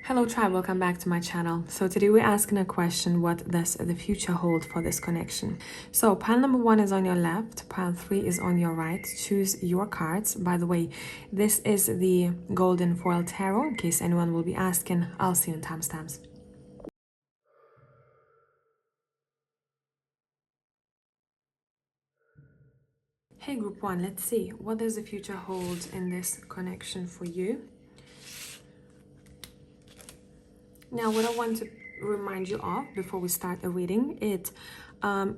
Hello tribe, welcome back to my channel. So today we're asking a question, what does the future hold for this connection? So pile number 1 is on your left, pile 3 is on your right. Choose your cards. By the way, this is the golden foil tarot, in case anyone will be asking. I'll see you in timestamps. Hey group 1, let's see, what does the future hold in this connection for you? Now, what I want to remind you of before we start the reading, it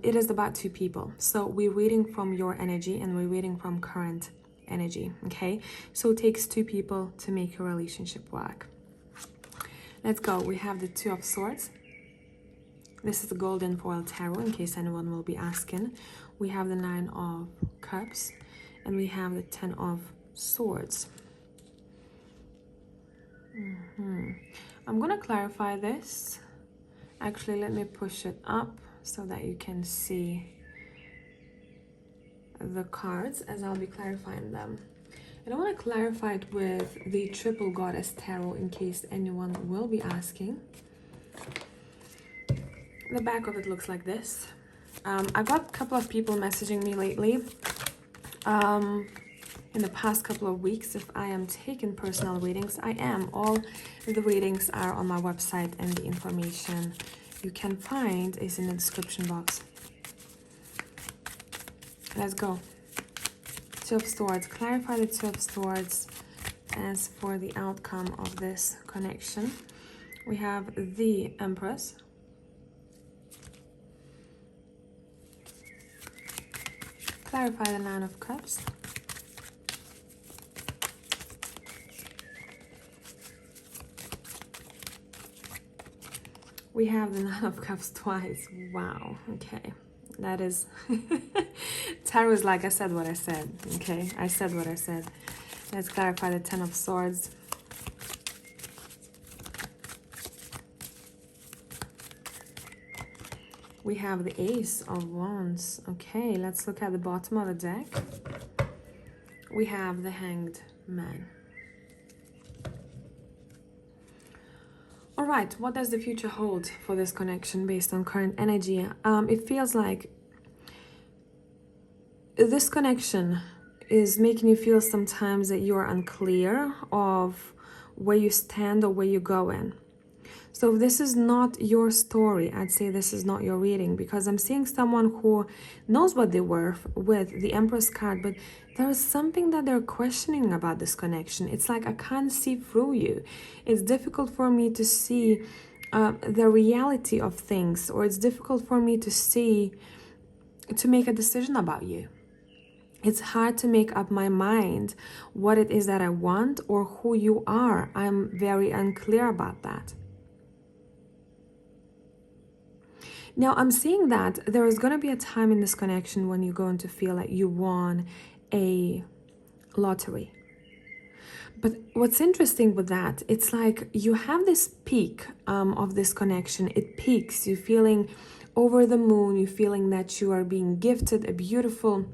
is about two people. So we're reading from your energy and we're reading from current energy, okay? So it takes two people to make a relationship work. Let's go. We have the Two of Swords. This is the golden foil tarot, in case anyone will be asking. We have the Nine of Cups and we have the Ten of Swords. I'm gonna clarify this. Actually, let me push it up so that you can see the cards as I'll be clarifying them. And I want to clarify it with the Triple Goddess Tarot in case anyone will be asking. The back of it looks like this. I got a couple of people messaging me lately in the past couple of weeks if I am taking personal readings. I am. All the readings are on my website and the information you can find is in the description box. Let's go. Two of Swords. Clarify the Two of Swords as for the outcome of this connection. We have the Empress. Clarify the Nine of Cups. We have the Nine of Cups twice. Wow. Okay. That is... Tarot is like, I said what I said. Okay. I said what I said. Let's clarify the Ten of Swords. We have the Ace of Wands. Okay. Let's look at the bottom of the deck. We have the Hanged Man. All right, what does the future hold for this connection based on current energy? It feels like this connection is making you feel sometimes that you're unclear of where you stand or where you're going. So if this is not your story, I'd say this is not your reading, because I'm seeing someone who knows what they were with the Empress card, but there is something that they're questioning about this connection. It's like I can't see through you. It's difficult for me to see the reality of things, or it's difficult for me to make a decision about you. It's hard to make up my mind what it is that I want or who you are. I'm very unclear about that. Now, I'm seeing that there is going to be a time in this connection when you're going to feel like you won a lottery. But what's interesting with that, it's like you have this peak of this connection. It peaks. You're feeling over the moon. You're feeling that you are being gifted a beautiful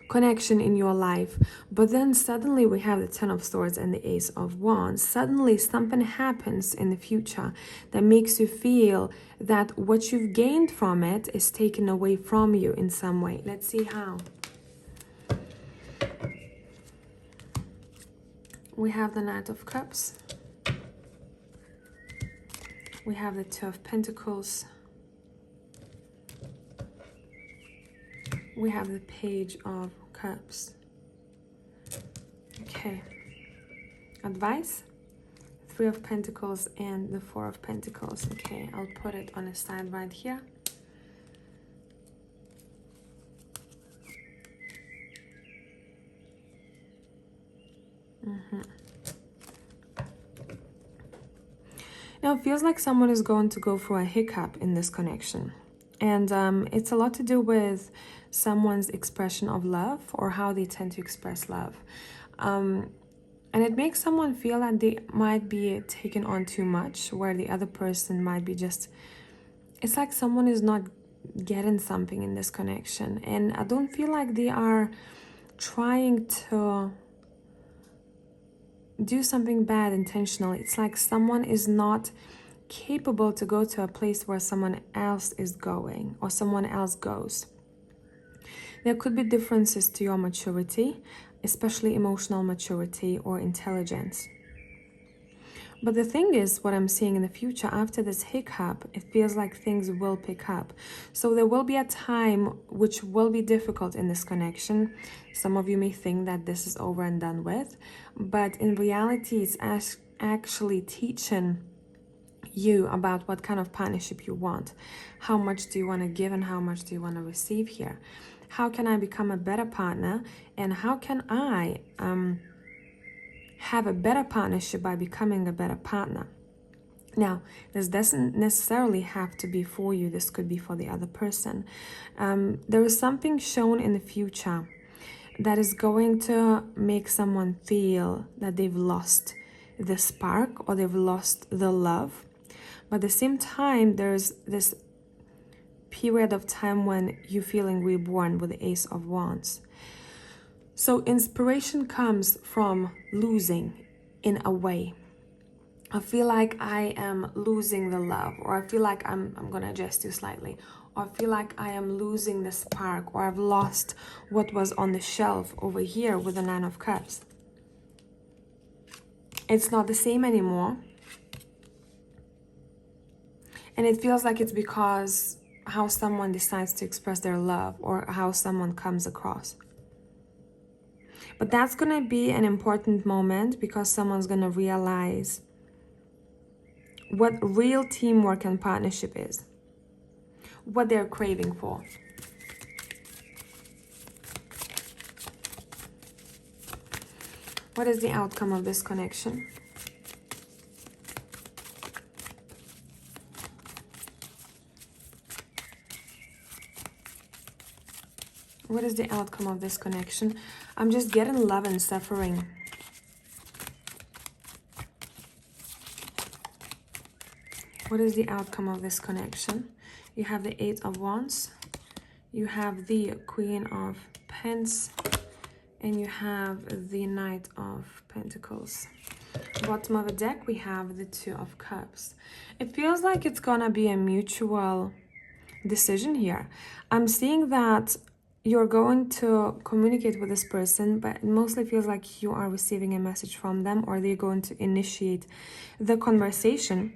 connection in your life, but then suddenly we have the Ten of Swords and the Ace of Wands. Suddenly something happens in the future that makes you feel that what you've gained from it is taken away from you in some way. Let's see how. We have the Knight of Cups. We have the Two of Pentacles. We have the Page of Cups. Okay. Advice? Three of Pentacles and the Four of Pentacles. Okay, I'll put it on a side right here. Now, it feels like someone is going to go through a hiccup in this connection. And it's a lot to do with someone's expression of love or how they tend to express love. And it makes someone feel like they might be taking on too much, where the other person might be just... It's like someone is not getting something in this connection. And I don't feel like they are trying to do something bad intentionally. It's like someone is not capable to go to a place where someone else is going or someone else goes. There could be differences to your maturity, especially emotional maturity or intelligence. But the thing is, what I'm seeing in the future, after this hiccup, it feels like things will pick up. So there will be a time which will be difficult in this connection. Some of you may think that this is over and done with, but in reality, it's actually teaching you about what kind of partnership you want. How much do you want to give and how much do you want to receive here? How can I become a better partner, and how can I have a better partnership by becoming a better partner? Now, this doesn't necessarily have to be for you. This could be for the other person. There is something shown in the future that is going to make someone feel that they've lost the spark or they've lost the love. But at the same time, there's this period of time when you're feeling reborn with the Ace of Wands. So inspiration comes from losing in a way. I feel like I am losing the love, or I feel like I'm going to adjust you slightly, or I feel like I am losing the spark, or I've lost what was on the shelf over here with the Nine of Cups. It's not the same anymore. And it feels like it's because how someone decides to express their love or how someone comes across. But that's going to be an important moment because someone's going to realize what real teamwork and partnership is, what they're craving for. What is the outcome of this connection? What is the outcome of this connection? I'm just getting love and suffering. What is the outcome of this connection? You have the Eight of Wands. You have the Queen of Pentacles. And you have the Knight of Pentacles. Bottom of the deck, we have the Two of Cups. It feels like it's gonna be a mutual decision here. I'm seeing that you're going to communicate with this person, but it mostly feels like you are receiving a message from them, or they're going to initiate the conversation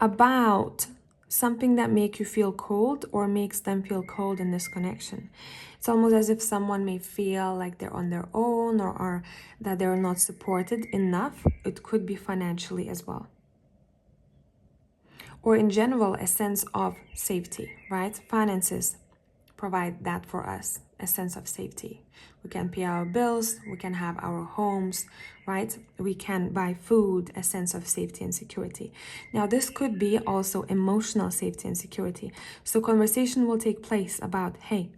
about something that makes you feel cold or makes them feel cold in this connection. It's almost as if someone may feel like they're on their own, or that they're not supported enough. It could be financially as well. Or in general, a sense of safety, right? Finances provide that for us, a sense of safety. We can pay our bills, we can have our homes, right? We can buy food, a sense of safety and security. Now, this could be also emotional safety and security. So conversation will take place about, hey,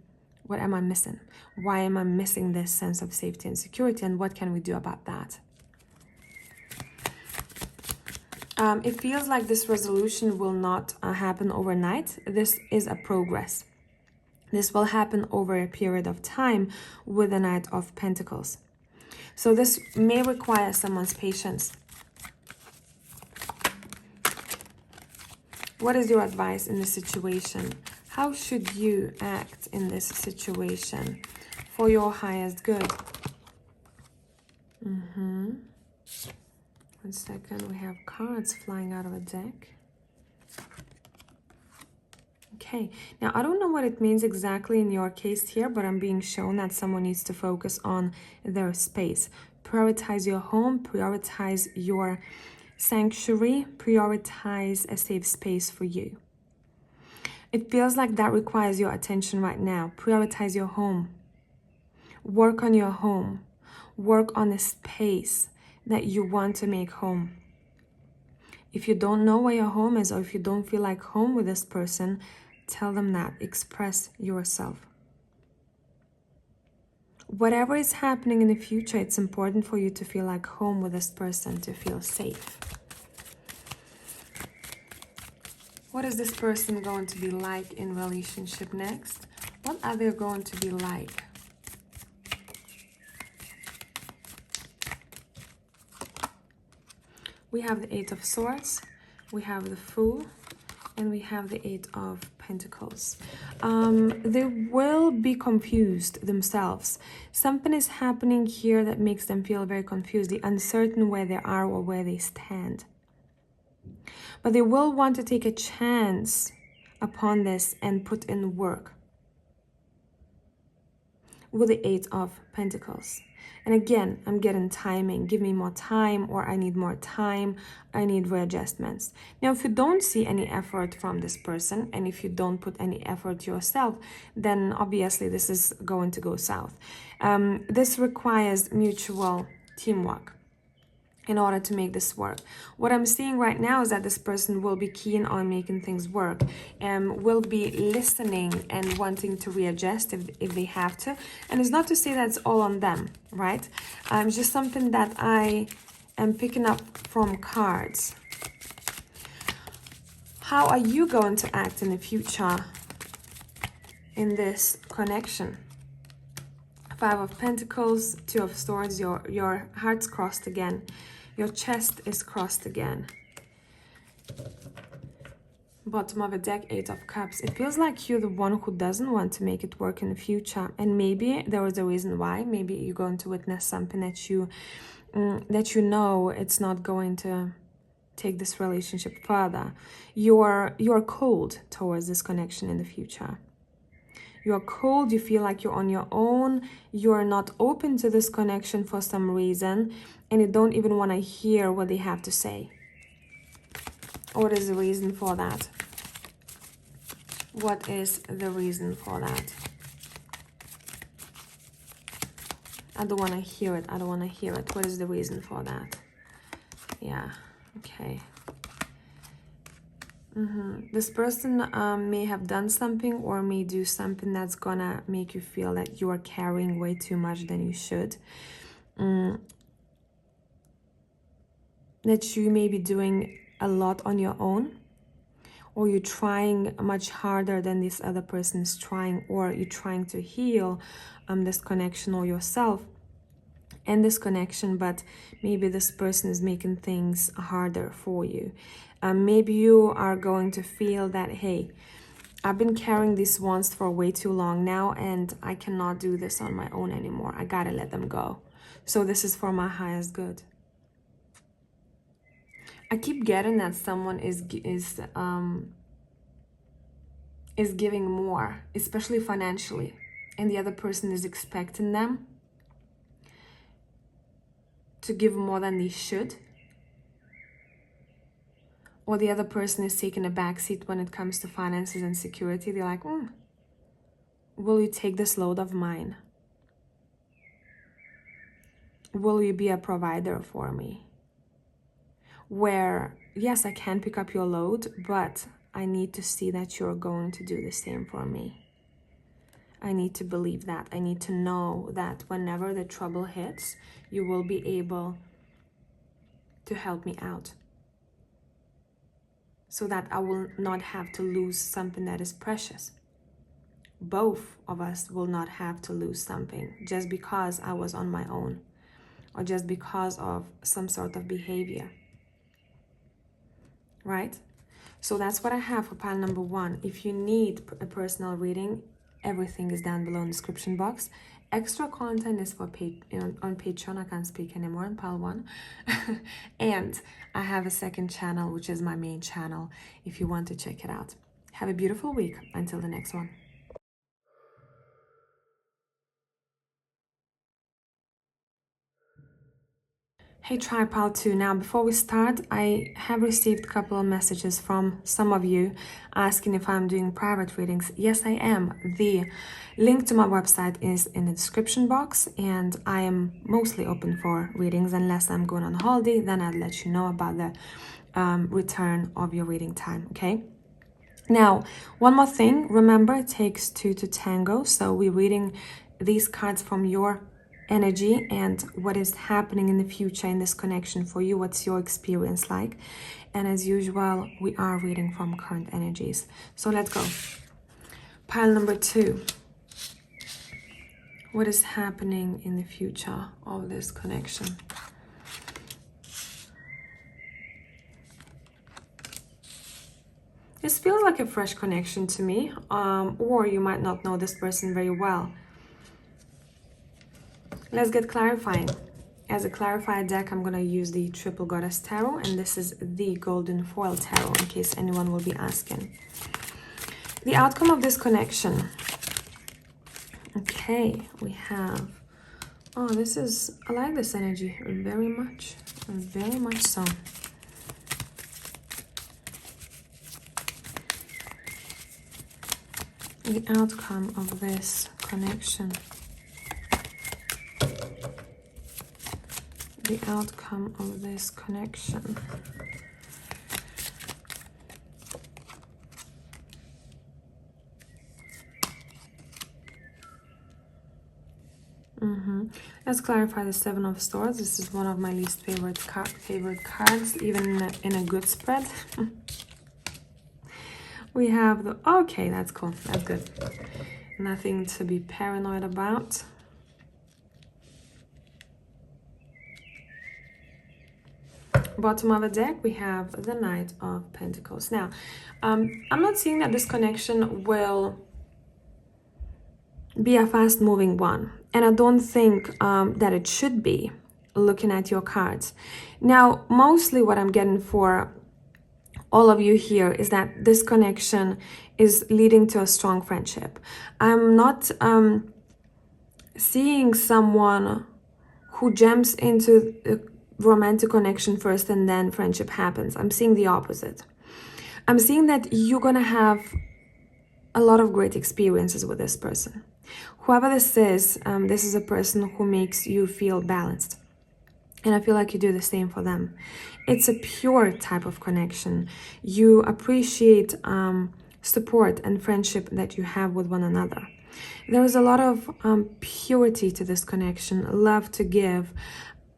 what am I missing? Why am I missing this sense of safety and security? And what can we do about that? It feels like this resolution will not happen overnight. This is a progress. This will happen over a period of time with the Knight of Pentacles. So this may require someone's patience. What is your advice in this situation? How should you act in this situation for your highest good? One second, we have cards flying out of a deck. Okay, now I don't know what it means exactly in your case here, but I'm being shown that someone needs to focus on their space. Prioritize your home, prioritize your sanctuary, prioritize a safe space for you. It feels like that requires your attention right now. Prioritize your home. Work on your home. Work on the space that you want to make home. If you don't know where your home is, or if you don't feel like home with this person, tell them that. Express yourself. Whatever is happening in the future, it's important for you to feel like home with this person, to feel safe. What is this person going to be like in relationship next? What are they going to be like? We have the Eight of Swords, we have the Fool, and we have the Eight of Pentacles. They will be confused themselves. Something is happening here that makes them feel very confused, the uncertain where they are or where they stand. But they will want to take a chance upon this and put in work with the Eight of Pentacles. And again, I'm getting timing. Give me more time, or I need more time. I need readjustments. Now, if you don't see any effort from this person, and if you don't put any effort yourself, then obviously this is going to go south. This requires mutual teamwork in order to make this work. What I'm seeing right now is that this person will be keen on making things work and will be listening and wanting to readjust if they have to. And it's not to say that's all on them, right? It's just something that I am picking up from cards. How are you going to act in the future in this connection? Five of Pentacles, Two of Swords, your heart's crossed again. Your chest is crossed again. Bottom of the deck, Eight of Cups. It feels like you're the one who doesn't want to make it work in the future. And maybe there is a reason why. Maybe you're going to witness something that you know it's not going to take this relationship further. You're cold towards this connection in the future. You're cold, you feel like you're on your own, you're not open to this connection for some reason, and you don't even want to hear what they have to say. What is the reason for that? What is the reason for that? I don't want to hear it. I don't want to hear it. What is the reason for that? Yeah, okay. This person may have done something or may do something that's gonna make you feel that you are carrying way too much than you should. That you may be doing a lot on your own, or you're trying much harder than this other person is trying, or you're trying to heal this connection or yourself and this connection, but maybe this person is making things harder for you. Maybe you are going to feel that, hey, I've been carrying these wands for way too long now, and I cannot do this on my own anymore. I gotta let them go. So this is for my highest good. I keep getting that someone is giving more, especially financially, and the other person is expecting them to give more than they should. Or the other person is taking a backseat when it comes to finances and security. They're like, will you take this load of mine? Will you be a provider for me? Where, yes, I can pick up your load, but I need to see that you're going to do the same for me. I need to believe that. I need to know that whenever the trouble hits, you will be able to help me out, so that I will not have to lose something that is precious. Both of us will not have to lose something just because I was on my own, or just because of some sort of behavior, right? So that's what I have for pile number one. If you need a personal reading, everything is down below in the description box. Extra content is for on Patreon. I can't speak anymore in pile one. And I have a second channel, which is my main channel, if you want to check it out. Have a beautiful week. Until the next one. Hey Tripile 2, now before we start, I have received a couple of messages from some of you asking if I'm doing private readings. Yes, I am. The link to my website is in the description box, and I am mostly open for readings unless I'm going on holiday. Then I'll let you know about the return of your reading time, okay? Now, one more thing, remember it takes two to tango, so we're reading these cards from your energy and what is happening in the future in this connection for you, what's your experience like. And as usual, we are reading from current energies. So let's go. Pile number two. What is happening in the future of this connection? This feels like a fresh connection to me, or you might not know this person very well. Let's get clarifying. As a clarifier deck, I'm going to use the Triple Goddess Tarot, and this is the Golden Foil Tarot, in case anyone will be asking. The outcome of this connection. Okay, we have... Oh, this is... I like this energy very much so. The outcome of this connection. The outcome of this connection. Let's clarify the Seven of Swords. This is one of my least favorite cards, even in a good spread. We have the... Okay, that's cool. That's good. Nothing to be paranoid about. Bottom of the deck, we have the Knight of Pentacles. Now, I'm not seeing that this connection will be a fast-moving one. And I don't think that it should be, looking at your cards. Now, mostly what I'm getting for all of you here is that this connection is leading to a strong friendship. I'm not seeing someone who jumps into a romantic connection first and then friendship happens. I'm seeing the opposite. I'm seeing that you're gonna have a lot of great experiences with this person. Whoever this is a person who makes you feel balanced. And I feel like you do the same for them. It's a pure type of connection. You appreciate support and friendship that you have with one another. There is a lot of purity to this connection, love to give,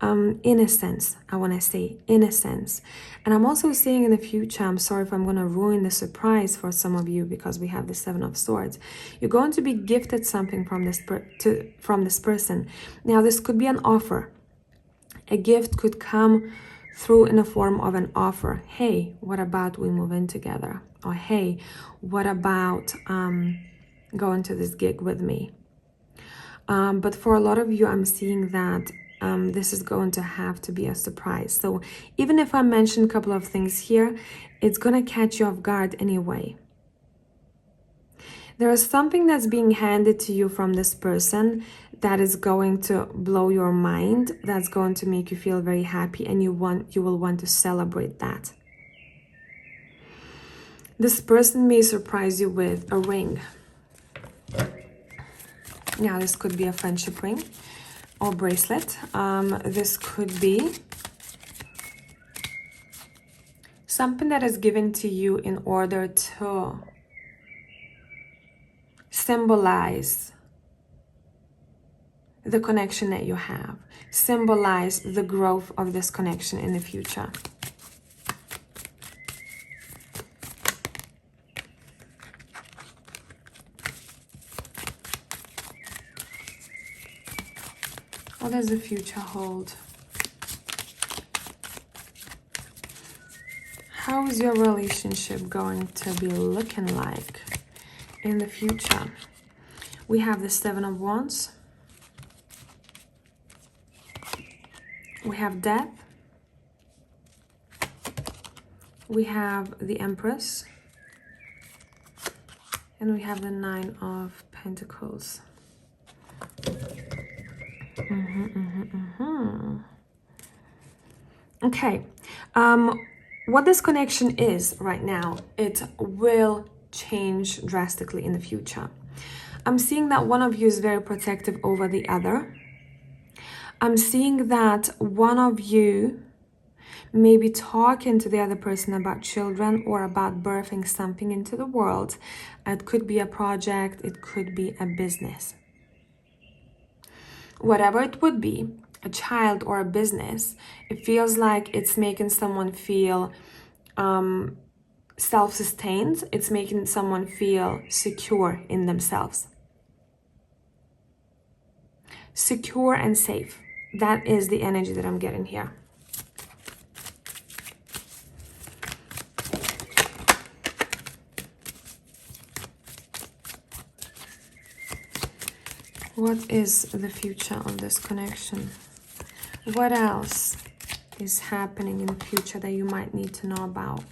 innocence, I want to say, innocence. And I'm also seeing in the future, I'm sorry if I'm going to ruin the surprise for some of you because we have the Seven of Swords. You're going to be gifted something from this person. Now, this could be an offer. A gift could come through in the form of an offer. Hey, what about we move in together? Or hey, what about going to this gig with me? But for a lot of you, I'm seeing that this is going to have to be a surprise. So even if I mention a couple of things here, it's going to catch you off guard anyway. There is something that's being handed to you from this person that is going to blow your mind, that's going to make you feel very happy, and you will want to celebrate that. This person may surprise you with a ring. Now, this could be a friendship ring or bracelet. This could be something that is given to you in order to symbolize the connection that you have, symbolize the growth of this connection in the future. What does the future hold? How is your relationship going to be looking like in the future? We have the Seven of Wands. We have Death. We have the Empress. And we have the Nine of Pentacles. Okay. What this connection is right now, it will change drastically in the future. I'm seeing that one of you is very protective over the other. I'm seeing that one of you may be talking to the other person about children or about birthing something into the world. It could be a project, it could be a business. Whatever it would be, a child or a business, it feels like it's making someone feel self-sustained. It's making someone feel secure in themselves. Secure and safe. That is the energy that I'm getting here. What is the future of this connection? What else is happening in the future that you might need to know about?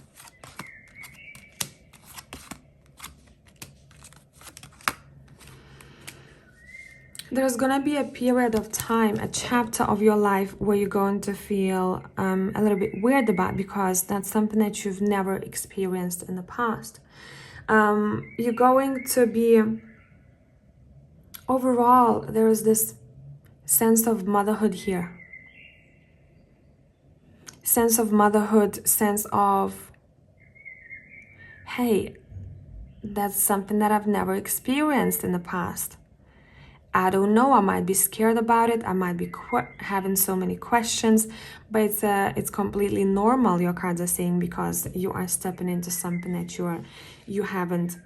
There's gonna be a period of time, a chapter of your life where you're going to feel a little bit weird about, because that's something that you've never experienced in the past. You're going to be, overall, there is this sense of motherhood here. Sense of motherhood, sense of, hey, that's something that I've never experienced in the past. I don't know, I might be scared about it, I might be having so many questions, but it's completely normal, your cards are saying, because you are stepping into something that you haven't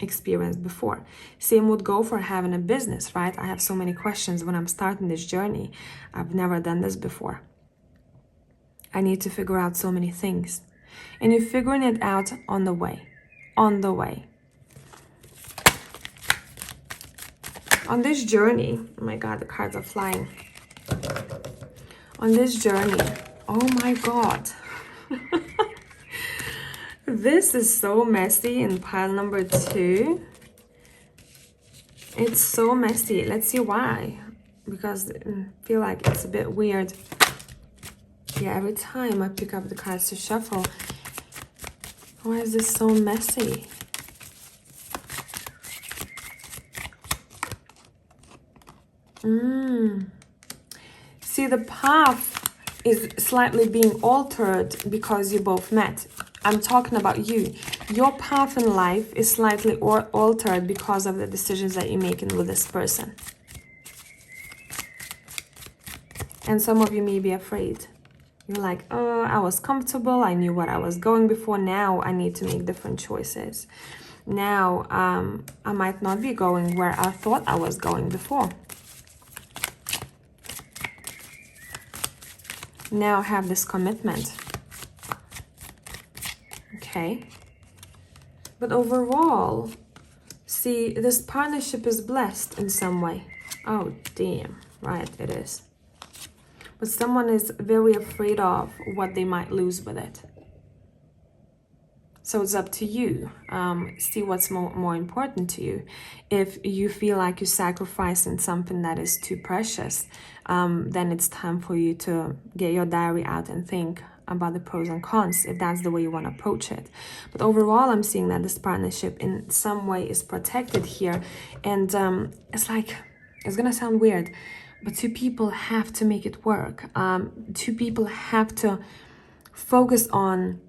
experienced before. Same would go for having a business, right? I have so many questions when I'm starting this journey. I've never done this before. I need to figure out so many things. And you're figuring it out on the way. On the way. On this journey, oh my God, the cards are flying. On this journey, oh my God. This is so messy in pile number 2. It's so messy. Let's see why. Because I feel like it's a bit weird. Yeah, every time I pick up the cards to shuffle, why is this so messy? See, the path is slightly being altered because you both met. I'm talking about you. Your path in life is slightly altered because of the decisions that you're making with this person. And some of you may be afraid. You're like, oh, I was comfortable. I knew what I was going before. Now I need to make different choices. Now I might not be going where I thought I was going before. Now I have this commitment. Okay. But overall, see, this partnership is blessed in some way. Oh, damn. Right, it is. But someone is very afraid of what they might lose with it. So it's up to you. See what's more important to you. If you feel like you're sacrificing something that is too precious, then it's time for you to get your diary out and think about the pros and cons, if that's the way you want to approach it. But overall, I'm seeing that this partnership in some way is protected here. And it's like, it's going to sound weird, but two people have to make it work. Two people have to focus on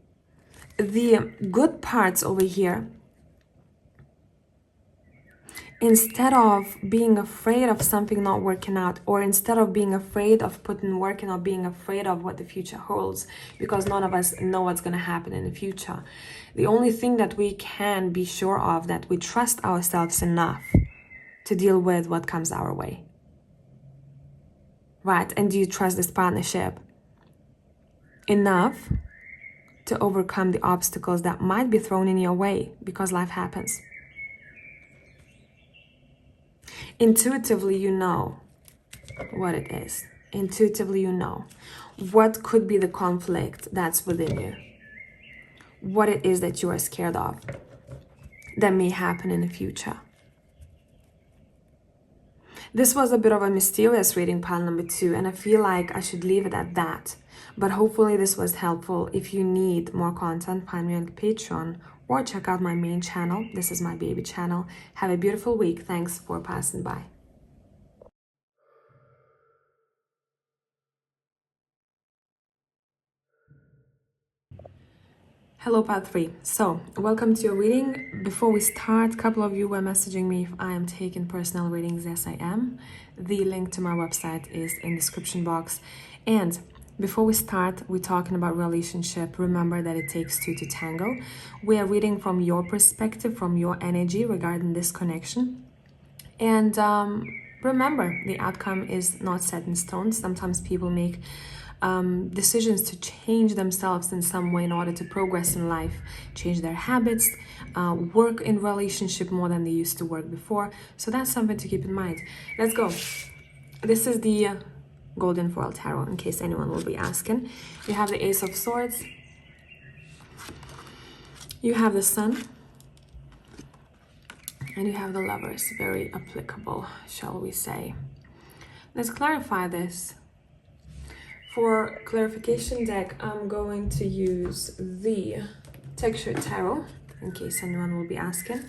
the good parts over here, instead of being afraid of something not working out, or instead of being afraid of putting work in, or being afraid of what the future holds, because none of us know what's going to happen in the future. The only thing that we can be sure of, that we trust ourselves enough to deal with what comes our way. Right? And do you trust this partnership enough to overcome the obstacles that might be thrown in your way, because life happens? Intuitively, you know what it is. Intuitively, you know what could be the conflict that's within you, what it is that you are scared of that may happen in the future. This was a bit of a mysterious reading, pile number 2, and I feel like I should leave it at that. But hopefully this was helpful. If you need more content, find me on Patreon or check out my main channel. This is my baby channel. Have a beautiful week. Thanks for passing by. Hello, part 3. So, welcome to your reading. Before we start, a couple of you were messaging me if I am taking personal readings. Yes, I am. The link to my website is in the description box. And before we start, we're talking about relationship. Remember that it takes two to tango. We are reading from your perspective, from your energy regarding this connection. And remember, the outcome is not set in stone. Sometimes people make decisions to change themselves in some way in order to progress in life, change their habits, work in relationship more than they used to work before. So that's something to keep in mind. Let's go. This is the Golden Foil Tarot, in case anyone will be asking. You have the Ace of Swords. You have the Sun. And you have the Lovers. Very applicable, shall we say. Let's clarify this. For clarification deck, I'm going to use the Textured Tarot, in case anyone will be asking.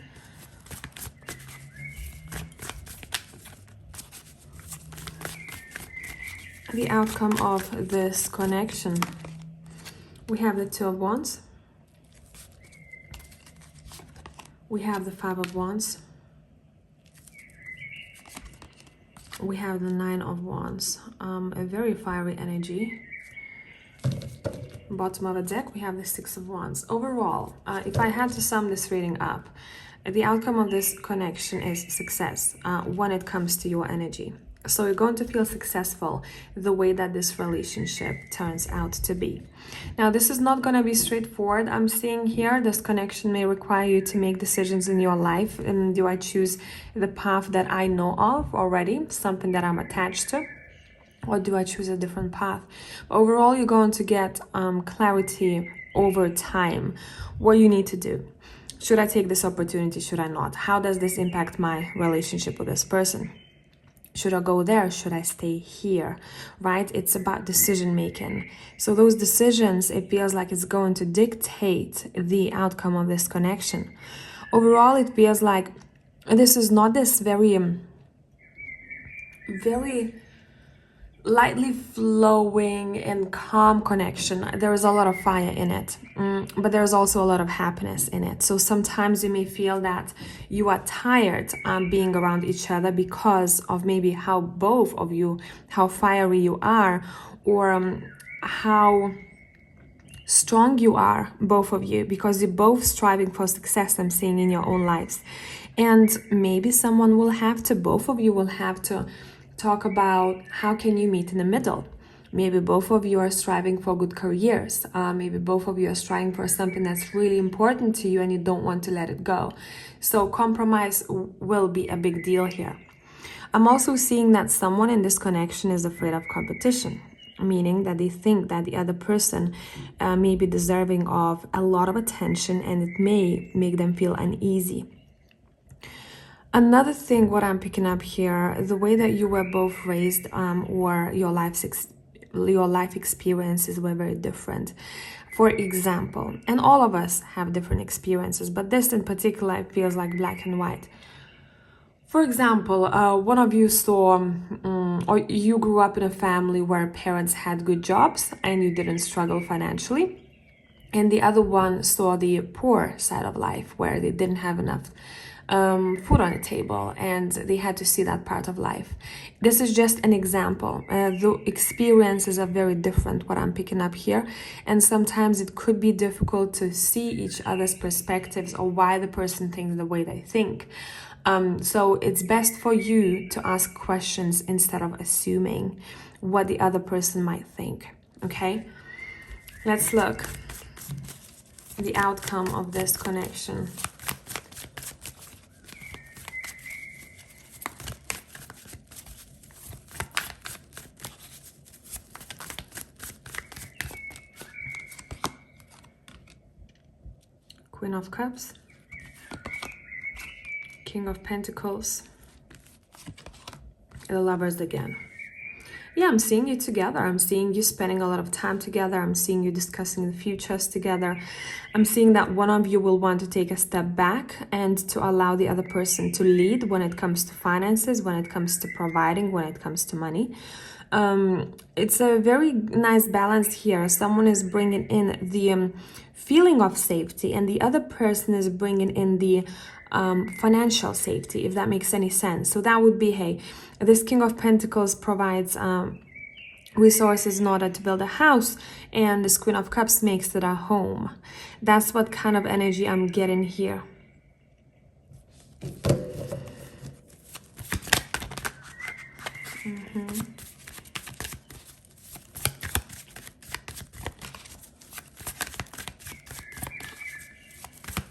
The outcome of this connection. We have the Two of Wands. We have the Five of Wands. We have the Nine of Wands. A very fiery energy. Bottom of the deck, we have the Six of Wands. Overall, if I had to sum this reading up, the outcome of this connection is success when it comes to your energy. So you're going to feel successful the way that this relationship turns out to be. Now, this is not going to be straightforward. I'm seeing here this connection may require you to make decisions in your life. And do I choose the path that I know of already, something that I'm attached to? Or do I choose a different path? Overall, you're going to get clarity over time, what you need to do. Should I take this opportunity? Should I not? How does this impact my relationship with this person? Should I go there? Should I stay here? Right? It's about decision making. So those decisions, it feels like it's going to dictate the outcome of this connection. Overall, it feels like this is not this very lightly flowing and calm connection. There is a lot of fire in it, but there's also a lot of happiness in it. So sometimes you may feel that you are tired being around each other because of maybe how both of you, how fiery you are, or how strong you are, both of you, because you're both striving for success, I'm seeing, in your own lives. And maybe someone will have to, both of you will have to talk about how can you meet in the middle. Maybe both of you are striving for good careers. Maybe both of you are striving for something that's really important to you and you don't want to let it go. So compromise will be a big deal here. I'm also seeing that someone in this connection is afraid of competition, meaning that they think that the other person may be deserving of a lot of attention and it may make them feel uneasy. Another thing, what I'm picking up here, the way that you were both raised or your life experiences were very different. For example, and all of us have different experiences, but this in particular feels like black and white. For example, one of you saw, or you grew up in a family where parents had good jobs and you didn't struggle financially. And the other one saw the poor side of life where they didn't have enough food on the table and they had to see that part of life. This is just an example. The experiences are very different, what I'm picking up here, and sometimes it could be difficult to see each other's perspectives or why the person thinks the way they think. So it's best for you to ask questions instead of assuming what the other person might think. Okay, let's look the outcome of this connection. Queen of Cups, King of Pentacles, and the Lovers again. Yeah, I'm seeing you together. I'm seeing you spending a lot of time together. I'm seeing you discussing the futures together. I'm seeing that one of you will want to take a step back and to allow the other person to lead when it comes to finances, when it comes to providing, when it comes to money. It's a very nice balance here. Someone is bringing in the feeling of safety and the other person is bringing in the financial safety, if that makes any sense. So that would be, hey, this King of Pentacles provides resources in order to build a house, and this Queen of Cups makes it a home. That's what kind of energy I'm getting here.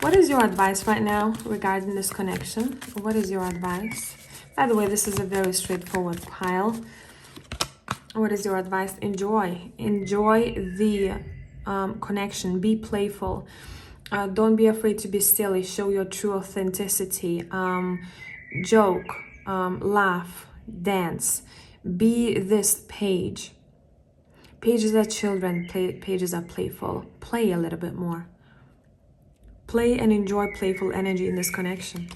What is your advice right now regarding this connection? What is your advice? By the way, this is a very straightforward pile. What is your advice? Enjoy. Enjoy the connection. Be playful. Don't be afraid to be silly. Show your true authenticity. Joke. Laugh. Dance. Be this page. Pages are children. Pages are playful. Play a little bit more. Play and enjoy playful energy in this connection.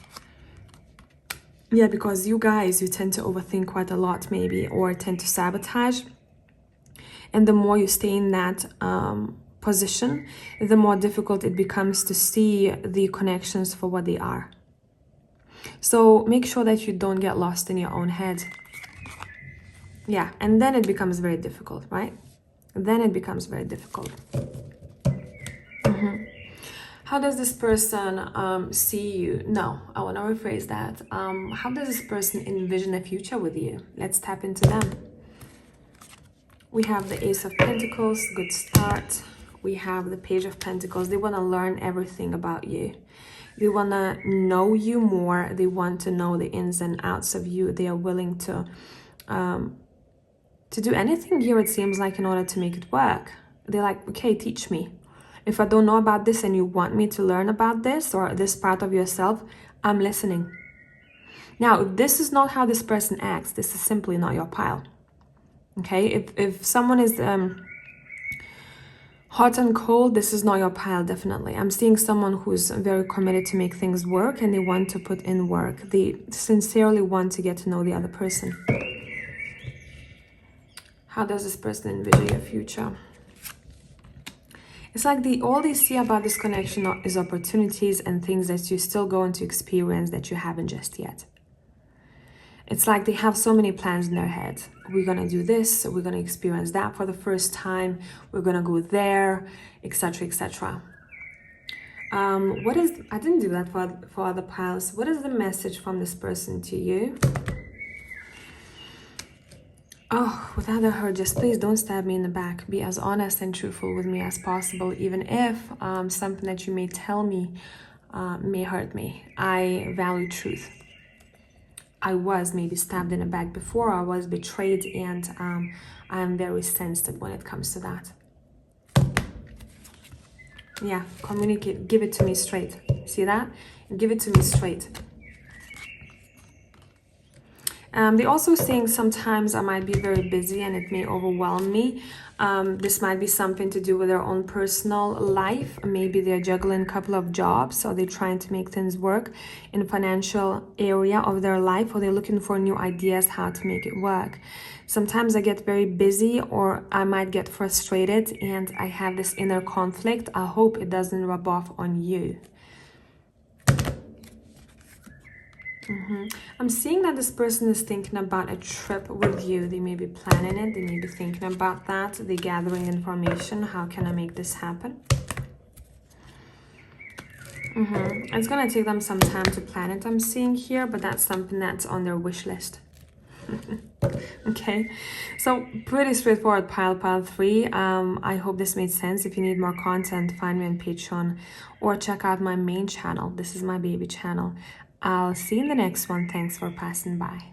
Yeah, because you guys, you tend to overthink quite a lot maybe, or tend to sabotage. And the more you stay in that position, the more difficult it becomes to see the connections for what they are. So make sure that you don't get lost in your own head. Yeah, and then it becomes very difficult, right? Then it becomes very difficult. How does this person see you? No, I want to rephrase that. How does this person envision a future with you? Let's tap into them. We have the Ace of Pentacles, good start. We have the Page of Pentacles. They want to learn everything about you. They want to know you more. They want to know the ins and outs of you. They are willing to do anything here, it seems like, in order to make it work. They're like, okay, teach me. If I don't know about this and you want me to learn about this or this part of yourself, I'm listening. Now, if this is not how this person acts, this is simply not your pile. Okay, if someone is hot and cold, this is not your pile, definitely. I'm seeing someone who's very committed to make things work and they want to put in work. They sincerely want to get to know the other person. How does this person envision your future? It's like all they see about this connection is opportunities and things that you're still going to experience that you haven't just yet. It's like they have so many plans in their head. We're going to do this, we're going to experience that for the first time, we're going to go there, etc., etc. I didn't do that for other piles. What is the message from this person to you? Oh, without a hurt, just please don't stab me in the back. Be as honest and truthful with me as possible, even if something that you may tell me may hurt me. I value truth. I was maybe stabbed in the back before, I was betrayed, and I am very sensitive when it comes to that. Yeah, communicate, give it to me straight. See that? Give it to me straight. They're also saying sometimes I might be very busy and it may overwhelm me. This might be something to do with their own personal life. Maybe they're juggling a couple of jobs, or they're trying to make things work in the financial area of their life, or they're looking for new ideas how to make it work. Sometimes I get very busy, or I might get frustrated and I have this inner conflict. I hope it doesn't rub off on you. I'm seeing that this person is thinking about a trip with you. They may be planning it. They may be thinking about that. They're gathering information. How can I make this happen? It's going to take them some time to plan it, I'm seeing here, but that's something that's on their wish list. Okay, so pretty straightforward pile 3. I hope this made sense. If you need more content, find me on Patreon or check out my main channel. This is my baby channel. I'll see you in the next one. Thanks for passing by.